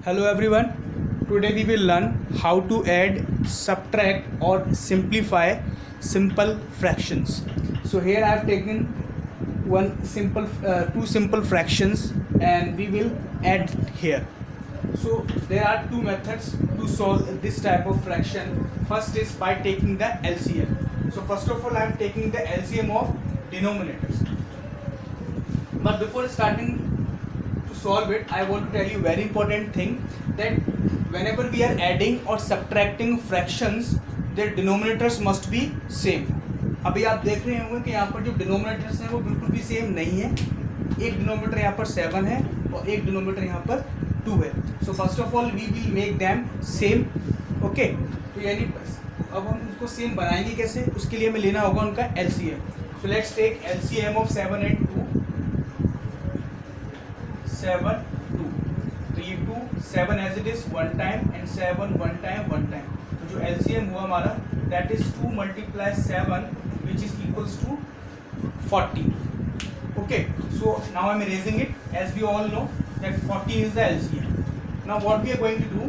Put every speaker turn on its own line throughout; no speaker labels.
Hello everyone. Today we will learn how to add, subtract or simplify simple fractions. So here I have taken two simple fractions and we will add here. So there are two methods to solve this type of fraction. First is by taking the LCM. So first of all I am taking the LCM of denominators. But before starting to solve it, I want to tell you very important thing that whenever we are adding or subtracting fractions, their denominators must be same. अभी आप देख रहे होंगे कि यहाँ पर जो denominators हैं वो बिल्कुल भी सेम नहीं है. एक डिनोमिनेटर यहाँ पर 7 है और एक डिनोमिनेटर यहाँ पर 2 है. So first of all we will make them same. Okay, तो यानी अब हम उसको सेम बनाएंगे कैसे, उसके लिए हमें लेना होगा उनका LCM. So let's take LCM of 7 and 2. 7 2 तो ये 2 7 as it is one time and 7 one time. तो जो LCM हुआ हमारा that is 2 multiply 7 which is equals to 40. Okay, so now I am erasing it as we all know that 40 is the LCM. Now what we are going to do,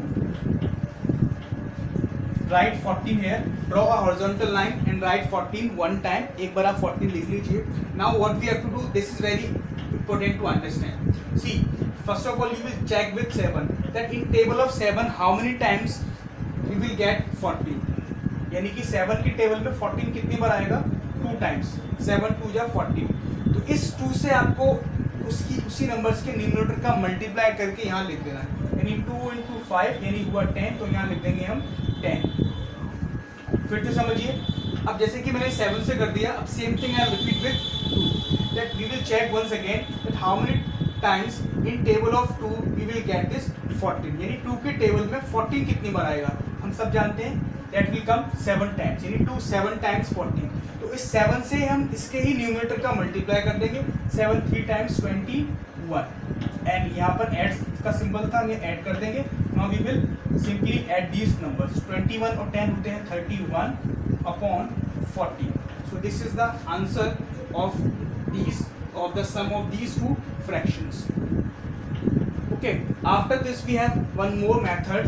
write 14 here, draw a horizontal line and write 14 one time. एक बार आप 14 लिख लीजिए. Now what we have to do, this is very important to understand. See, first of all you will check with 7 that in table of 7 how many times we will get 14. यानी कि 7 की table में 14 कितनी बार आएगा, 2 times. 7 2 जा 14. तो इस 2 से आपको उसी नंबर्स के न्यूमरेटर का मल्टीप्लाई करके यहाँ लिख देना है. यानी 2 into 5 यानी हुआ 10, तो यहाँ लिख देंगे हम 10. फिर तो समझिए. अब जैसे कि मैंने 7 से कर दिया, अब same thing I repeat with 2. That we will check once again that how many times in table of 2 we will get this 14. यानी 2 के टेबल में 14 कितनी बार आएगा हम सब जानते हैं. That will come 7 times. यानी 2 7 times 14. तो इस 7 से हम इसके ही न्यूमरेटर का मल्टीप्लाई कर देंगे. 7 3 times 21. एंड यहाँ पर ऐड का सिंबल था, हम ये ऐड कर देंगे. Now we will simply add these numbers. 21 और 10 होते हैं 31 upon 40. So this is the answer of the sum of these two fractions. Okay, after this we have one more method.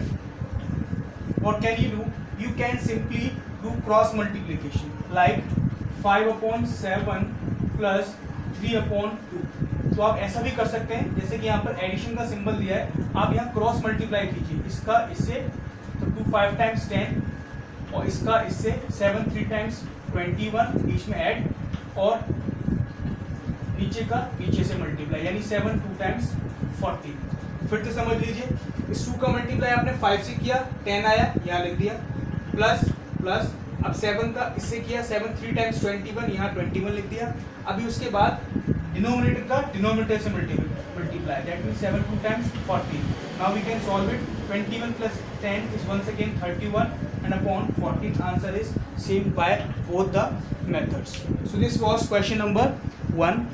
What can you do? You can simply do cross multiplication like 5 upon 7 plus 3 upon 2. तो आप ऐसा भी कर सकते हैं, जैसे कि यहाँ पर एडिशन का सिंबल दिया है, आप यहाँ क्रॉस मल्टीप्लाई कीजिए इसका इससे. तो 2 5 times 10 और इसका इससे 7 3 times 21 बीच में ऐड और नीचे का नीचे से मल्टीप्लाई यानी 7 2 times 40. फिर तो समझ लीजिए, इस 2 का मल्टीप्लाई आपने 5 से किया, 10 आया, यहाँ लिख दिया. प्लस प्लस अब 7 का इससे किया, 7 3 times 21, यहाँ 21 लिख दिया. अभी उसके बाद डिनोमिनेटर का डिनोमिनेटर से multiply, that means 7 2 times 40. Now we can solve it. 21 plus 10 is once again 31 and upon 14. Answer is same by both the methods. So this was question number 1.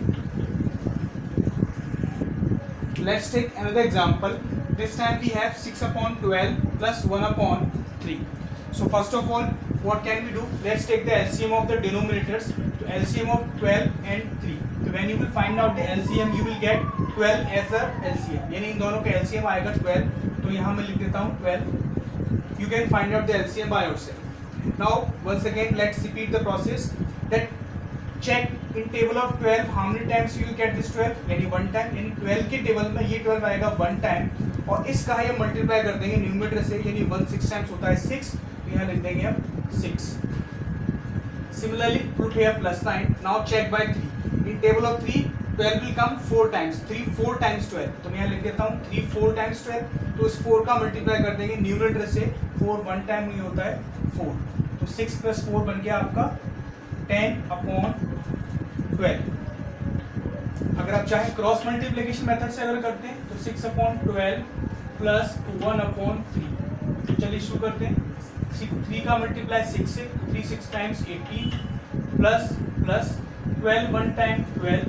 Let's take another example. This time we have 6 upon 12 plus 1 upon 3. So first of all, what can we do? Let's take the LCM of the denominators. So LCM of 12 and 3. So when you will find out the LCM, you will get 12 as a LCM. यानी इन दोनों का LCM आएगा 12. तो यहाँ मैं लिख देता हूँ 12. You can find out the LCM by yourself. Now once again, let's repeat the process. That check in table of 12 how many times you will get this 12. यानी 1 time. यानी 12 के टेबल में ये 12 आएगा 1 time. और इसका ये मल्टीप्लाई कर देंगे न्यूमरेटर से, यानी 1 6 times होता है 6. यहाँ लिख देंगे हम 6. Similarly, put here plus sign. Now check by 3. In table of 3, 12 will come 4 times. 3 4 times 12. तो मैं यहाँ लिख देता हूँ 3 4 times 12. तो इस 4 का मल्टीप्लाई कर देंगे न्यूमरेटर से. 4 1 टाइम ये होता है 4. तो 6 plus 4 बन गया आपका 10 upon 12. अगर आप चाहें क्रॉस मल्टीप्लिकेशन मेथड से अगर करते हैं तो 6 upon 12 plus 1 upon 3. तो चलिए शुरू करते हैं. 3 का मल्टीप्लाई 6 से, 3 6 times 18 प्लस प्लस 12 1 टाइम 12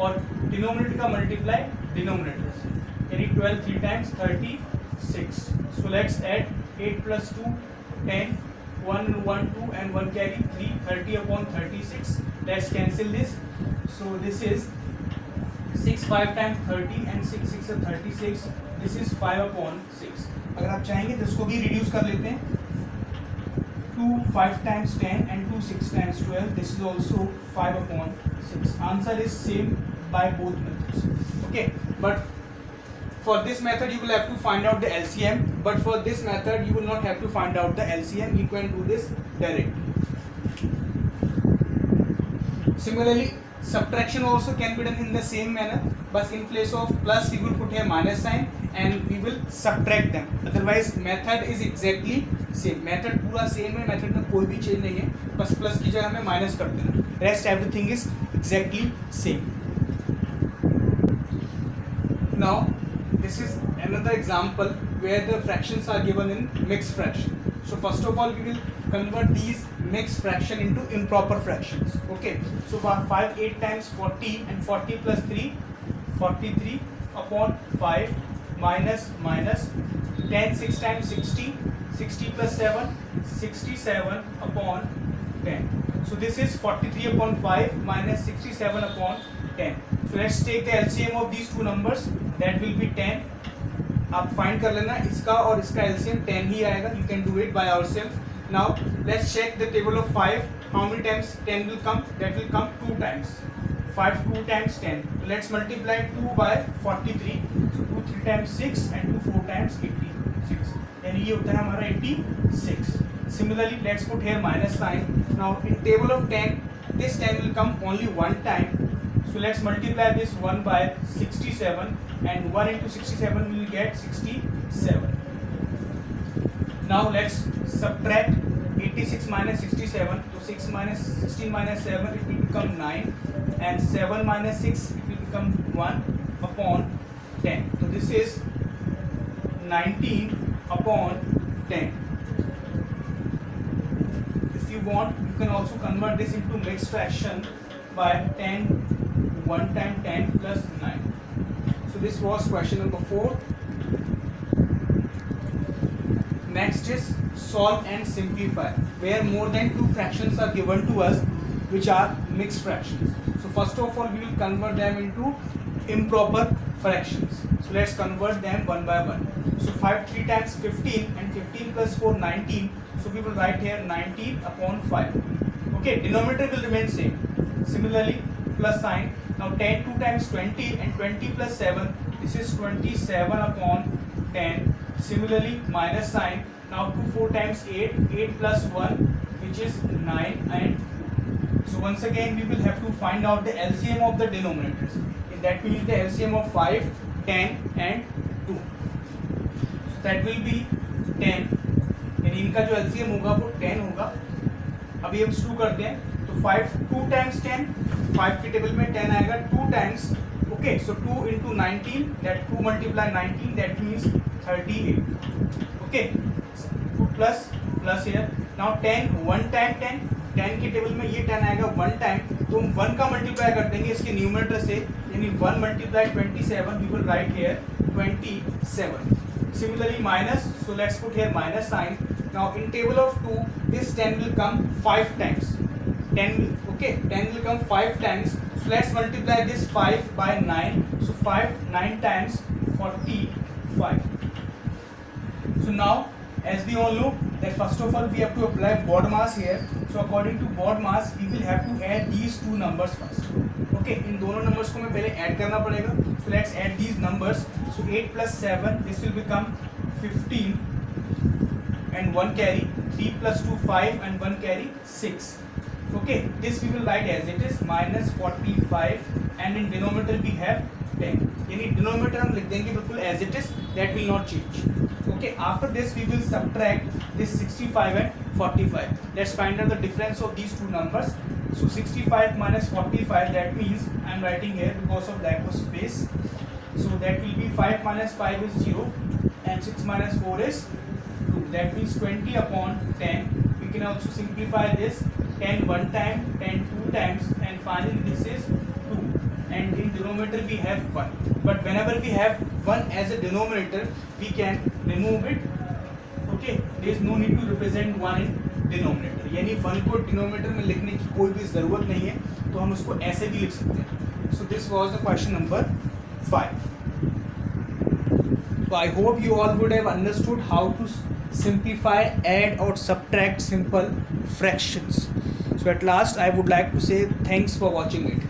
और डिनोमिनेटर का मल्टीप्लाई डिनोमिनेटर से, यानी 12 3 times 36. So let's add 8 plus 2 10 1 1 2 and 1 carry 3 30 upon 36. Let's cancel this. So this is 6 5 times 30 and 6 6 36. This is 5/6. अगर आप चाहेंगे तो इसको भी रिड्यूस कर लेते हैं. 2 5 times 10 and 2 6 times 12. This is also 5/6. Answer is same by both methods. Okay, but for this method you will have to find out the LCM. But for this method you will not have to find out the LCM. You can do this directly. Similarly, subtraction also can be done in the same manner, but in place of plus we will put here minus sign and we will subtract them. Otherwise method is exactly same. Method पूरा same है, method में कोई भी change नहीं है, बस plus की जगह हमें minus कर देना. Rest everything is exactly same. Now this is another example where the fractions are given in mixed fraction. So first of all we will convert these mixed fraction into improper fractions. Okay, so 5 8 times 40 and 40 plus 3 43/5 minus 10 6 times 60 plus 7 67/10. So this is 43/5 minus 67/10. So let's take the LCM of these two numbers. That will be 10. आप find कर लेना, इसका और इसका LCM 10 ही आएगा. You can do it by ourselves. Now let's check the table of 5. How many times 10 will come? That will come 2 times. 5 2 times 10. Let's multiply 2 by 43. So 2 3 times 6 and 2 4 times 86. यानी ये होता है हमारा 86. Similarly, let's put here minus sign. Now in table of 10, this 10 will come only one time. So let's multiply this 1 by 67 and 1 into 67 we will get 67. Now let's subtract 86 minus 67. So 6 minus 16 minus 7 it will become 9 and 7 minus 6 it will become 1/10. So this is 19/10. If you want you can also convert this into mixed fraction by 10 1 time 10 plus 9. So this was question number 4. Next is solve and simplify, where more than two fractions are given to us which are mixed fractions. So first of all we will convert them into improper fractions. So let's convert them one by one. So 5 3 times 15 and 15 plus 4 19. So we will write here 19/5. Okay, denominator will remain same. Similarly plus sign. Now 10 2 times 20 and 20 plus 7. This is 27/10. Similarly minus sign. Now 2 4 times 8 plus 1 which is 9 and 2. So once again we will have to find out the LCM of the denominators. That means the LCM of 5 10 and 2. So that will be 10. यानी इनका जो LCM होगा वो 10 होगा. अभी हम शुरू करते हैं. तो 5 2 times 10, 5 के टेबल में 10 आएगा 2 times. Okay, so 2 into 19, that 2 multiply 19, that means 38. Okay, plus here. Now 10 1 time 10 के टेबल में ये 10 आएगा 1 टाइम. तो हम 1 का मल्टीप्लाई कर देंगे इसके न्यूमरेटर से, यानी 1 multiply 27. We will write here 27. Similarly minus, so let's put here minus sign. Now in table of 2, this 10 will come 5 times. 10 will come 5 times. So let's multiply this 5 by 9. So 5 9 times 45. So now as we all know that first of all we have to apply BOD mass here. So according to BOD mass we will have to add these two numbers first. Okay, इन दोनों numbers को मैं पहले add करना पड़ेगा. So let's add these numbers. So 8 plus 7, this will become 15 and 1 carry. 3 plus 2 5 and 1 carry 6. Okay, this we will write as it is minus 45 and in denominator we have 10. यानी denominator हम लिख देंगे बिल्कुल as it is, that will not change. Okay, after this we will subtract this 65 and 45. Let's find out the difference of these two numbers. So 65 minus 45, that means I am writing here because of lack of space. So that will be 5 minus 5 is 0 and 6 minus 4 is 2. That means 20/10. We can also simplify this. 10 1 time, 10 2 times, and finally this is 2. And in denominator we have 1. But whenever we have 1 as a denominator, we can remove it. Okay, there is no need to represent 1 in denominator. यानी 1 को denominator में लिखने की कोई भी ज़रूरत नहीं है, तो हम उसको ऐसे भी लिख सकते हैं. So this was the question number 5. So I hope you all would have understood how to simplify, add or subtract simple fractions. So at last I would like to say thanks for watching it.